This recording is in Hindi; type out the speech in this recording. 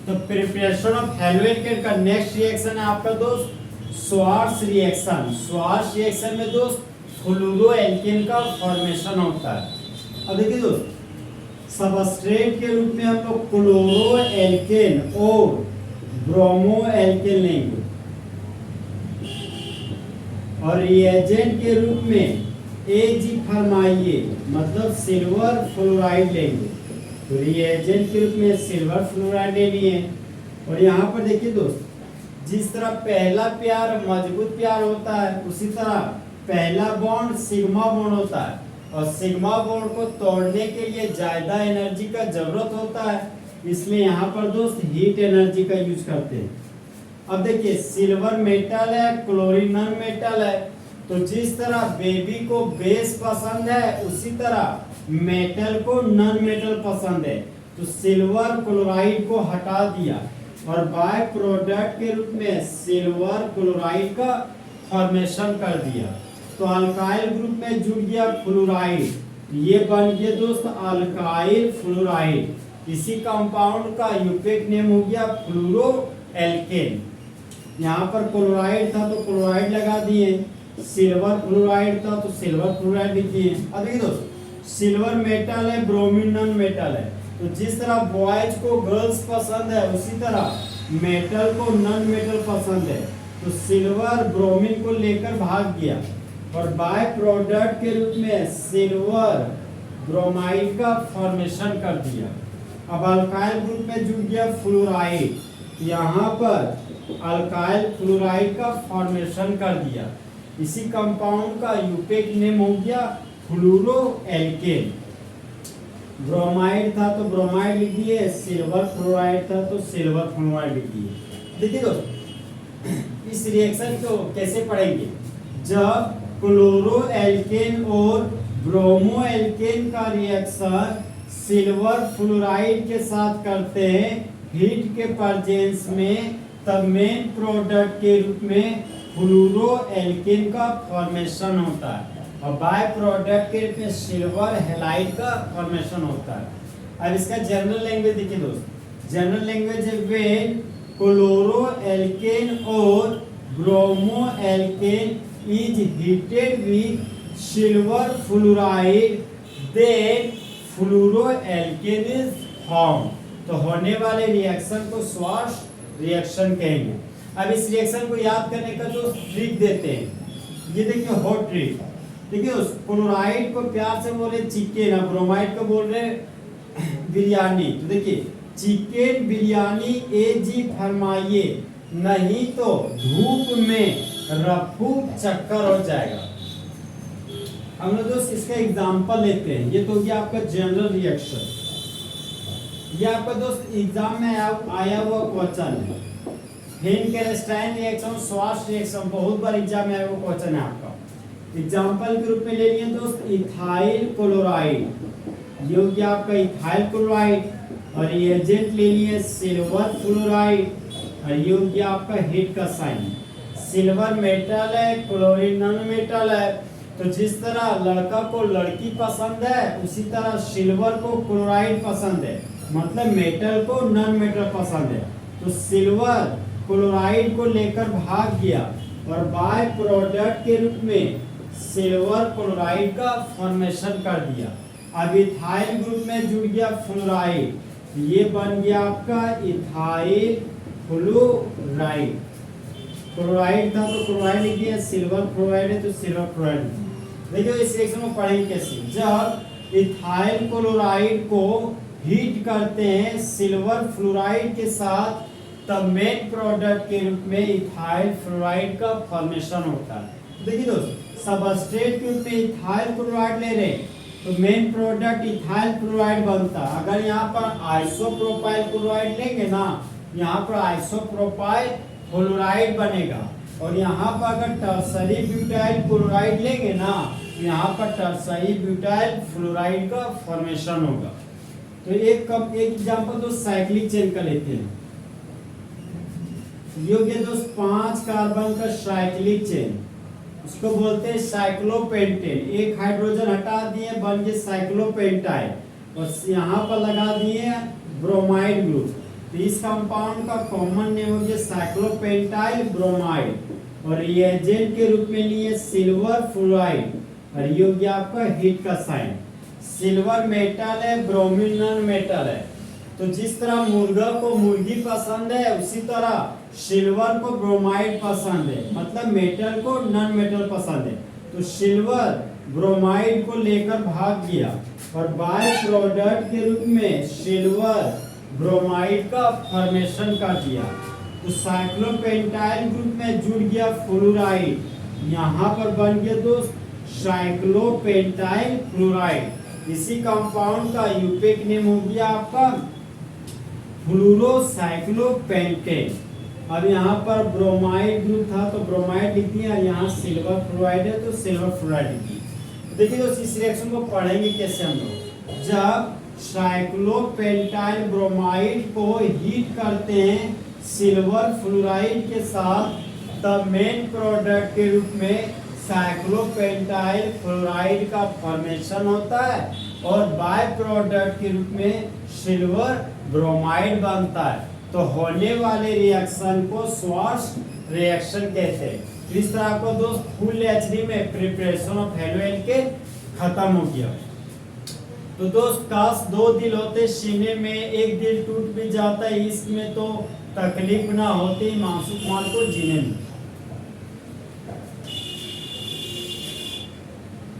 तो प्रिपरेशन ऑफ हेलो एल्केन का नेक्स्ट रिएक्शन है आपका दोस्त स्वार्ट्ज रिएक्शन। स्वार्ट्ज रिएक्शन में दोस्त फ्लूरो एल्केन का फॉर्मेशन होता है। अब देखिए दोस्त, सबस्ट्रेट के रूप में हम लोग क्लोरो एल्केन और ब्रोमो एल्केन लेंगे और रिएजेंट के रूप में Ag फरमाइए मतलब सिल्वर फ्लोराइड लेंगे। तो रिएजेंट के रूप में सिल्वर फ्लोराइड ले लिए। और यहाँ पर देखिए दोस्त, जिस तरह पहला प्यार मजबूत प्यार होता है उसी तरह पहला बॉन्ड सिग्मा बॉन्ड होता है और सिग्मा बॉन्ड को तोड़ने के लिए ज्यादा एनर्जी का जरूरत होता है, इसलिए यहाँ पर दोस्त हीट एनर्जी का यूज करते हैं। अब देखिए सिल्वर मेटल है, क्लोरीन नॉन मेटल है, तो जिस तरह बेबी को बेस पसंद है उसी तरह मेटल को नॉन मेटल पसंद है। तो सिल्वर क्लोराइड को हटा दिया और बाय प्रोडक्ट के रूप में सिल्वर क्लोराइड का फॉर्मेशन कर दिया। तो अल्काइल ग्रुप में जुड़ गया फ्लोराइड, ये बन गया दोस्त अल्काइल फ्लोराइड। इसी कंपाउंड का यूपेक नेम हो गया फ्लूरो एल्केन। यहाँ पर क्लोराइड था तो क्लोराइड लगा दिए, सिल्वर फ्लोराइड था तो सिल्वर फ्लोराइड लिख दिए। अब देखिए दोस्त, सिल्वर मेटल है, ब्रोमीन नॉन मेटल है, तो जिस तरह बॉयज को गर्ल्स पसंद है उसी तरह मेटल को नॉन मेटल पसंद है। तो सिल्वर ब्रोमीन को लेकर भाग गया और बाय प्रोडक्ट के रूप में सिल्वर ब्रोमाइड का फॉर्मेशन कर दिया। अब अल्काइल ग्रुप में जुड़ गया फ्लोराइड, यहाँ पर अल्काइल फ्लोराइड का फॉर्मेशन कर दिया। इसी कंपाउंड का यूपेक नेम हो गया फ्लूरो एल्केन। ब्रोमाइड था तो ब्रोमाइड लिख दिए, सिल्वर फ्लोराइड था तो सिल्वर फ्लोराइड लिख दिए। देखिए दोस्तों, इस रिएक्शन को कैसे पढ़ेंगे, जब क्लोरो एल्केन और ब्रोमो एल्केन का रिएक्शन सिल्वर फ्लोराइड के साथ करते हैं हीट के प्रेजेंस में, तब मेन प्रोडक्ट के रूप में फ्लूरो एल्केन का फॉर्मेशन होता है और बाय प्रोडक्ट के रूप में सिल्वर हैलाइड का फॉर्मेशन होता है। अब इसका जनरल लैंग्वेज देखिए दोस्त, जनरल लैंग्वेज है व्हेन क्लोरो एल्केन और bromo alkane is heated with silver fluoride then fluoro alkane is form. तो होने वाले रिएक्शन को स्वार्ट्ज रिएक्शन कहेंगे। अब इस रिएक्शन को याद करने का जो ट्रिक देते हैं, ये देखिए हॉट ट्रिक। देखिए उस क्लोराइड को प्यार से बोल रहे चिकन, ब्रोमाइड को बोल रहे बिरयानी। तो देखिए चिकन बिरयानी Ag फरमाइए, नहीं तो धूप में रफू चक्कर हो जाएगा। हम लोग दोस्त इसका एग्जांपल लेते हैं। ये तो गया आपका जनरल रिएक्शन, ये आपका दोस्त एग्जाम में आया हुआ क्वेश्चन है। हेनकेलस्टाइन रिएक्शन, स्वार्ट्ज रिएक्शन बहुत बार एग्जाम में आया हुआ क्वेश्चन है आपका। एग्जांपल के रूप में ले लिए दोस्त इथाइल क्लोराइड, ये हो गया आपका इथाइल क्लोराइड, और रिएजेंट ले लिए सिल्वर फ्लोराइड और ये हो गया आपका हीट का साइन। सिल्वर मेटल है, क्लोरीन नॉन मेटल है, तो जिस तरह लड़का को लड़की पसंद है उसी तरह सिल्वर को क्लोराइड पसंद है, मतलब मेटल को नॉन मेटल पसंद है। तो सिल्वर क्लोराइड को लेकर भाग गया और बाय प्रोडक्ट के रूप में सिल्वर क्लोराइड का फॉर्मेशन कर दिया। अब इथाइल ग्रुप में जुड़ गया फ्लोराइड, ये बन गया आपका इथाइल फ्लोराइड। क्लोराइड था तो क्लोराइड लिख दिया, सिल्वर फ्लोराइड है तो सिल्वर फ्लोराइड। देखिए इस रिएक्शन को पढ़ेंगे कैसे, जब इथाइल क्लोराइड को हीट करते हैं सिल्वर फ्लोराइड के साथ, तब मेन प्रोडक्ट के रूप में इथाइल फ्लोराइड का फॉर्मेशन होता है। देखिए दोस्त, सबस्ट्रेट के रूप में इथाइल क्लोराइड ले रहे हैं तो मेन प्रोडक्ट इथाइल क्लोराइड बनता है। अगर यहाँ पर आइसोप्रोपाइल क्लोराइड लेंगे ना, यहाँ पर आइसोप्रोपाइल फ्लोराइड बनेगा, और यहाँ पर अगर टर्सरी ब्यूटाइल क्लोराइड लेंगे ना, यहाँ पर टर्सरी ब्यूटाइल फ्लोराइड का फॉर्मेशन होगा। तो एक एग्जांपल दोस्त साइक्लिक चेन का लेते हैं। ये हो गया दोस्त 5 कार्बन का साइक्लिक चेन, उसको बोलते हैं साइक्लोपेंटेन। एक हाइड्रोजन हटा दिए, बन गए साइक्लोपेंटाइड, और यहाँ पर लगा दिए ब्रोमाइड ग्रुप। तो इस कंपाउंड का कॉमन नेम हो गया साइक्लोपेंटाइल ब्रोमाइड और रिएजेंट के रूप में लिए सिल्वर फ्लोराइड और ये हो गया आपका हिट का साइन। सिल्वर मेटल है, ब्रोमीन नॉन मेटल है। तो जिस तरह मुर्गा को मुर्गी पसंद है उसी तरह सिल्वर को ब्रोमाइड पसंद है, मतलब मेटल को नॉन मेटल पसंद है। तो सिल्वर ब्रोमाइड को लेकर भाग गया और बाय प्रोडक्ट के रूप में सिल्वर ब्रोमाइड का फॉर्मेशन कर दिया। तो साइक्लोपेंटाइल ग्रुप में जुड़ गया फ्लोराइड, यहाँ पर बन गया दोस्त साइक्लोपेंटाइल फ्लोराइड। इसी कंपाउंड का यूपेक नेम हो गया आपका फ्लोरोसाइक्लोपेंटेन। अब यहाँ पर ब्रोमाइड ग्रुप था तो ब्रोमाइड लिख दिया, यहाँ सिल्वर फ्लोराइड है तो सिल्वर फ्लोराइड लिख दिया। देखिए दोस्त इस रिएक्शन को पढ़ेंगे कैसे हम लोग। जब साइक्लोपेंटाइल ब्रोमाइड को हीट करते हैं सिल्वर फ्लोराइड के साथ, तब मेन प्रोडक्ट के रूप में साइक्लोपेंटाइल फ्लोराइड का फॉर्मेशन होता है और बाय प्रोडक्ट के रूप में सिल्वर ब्रोमाइड बनता है। तो होने वाले रिएक्शन को स्वाश रिएक्शन कहते हैं। तो इस तरह को दोस्त फुल एचडी में प्रिपरेशन ऑफ हेलोएन के खत्म हो गया। तो दोस्त काश दो दिल होते सीने में, एक दिल टूट भी जाता है, इसमें तो तकलीफ ना होती मासूम कुमार को जीने में।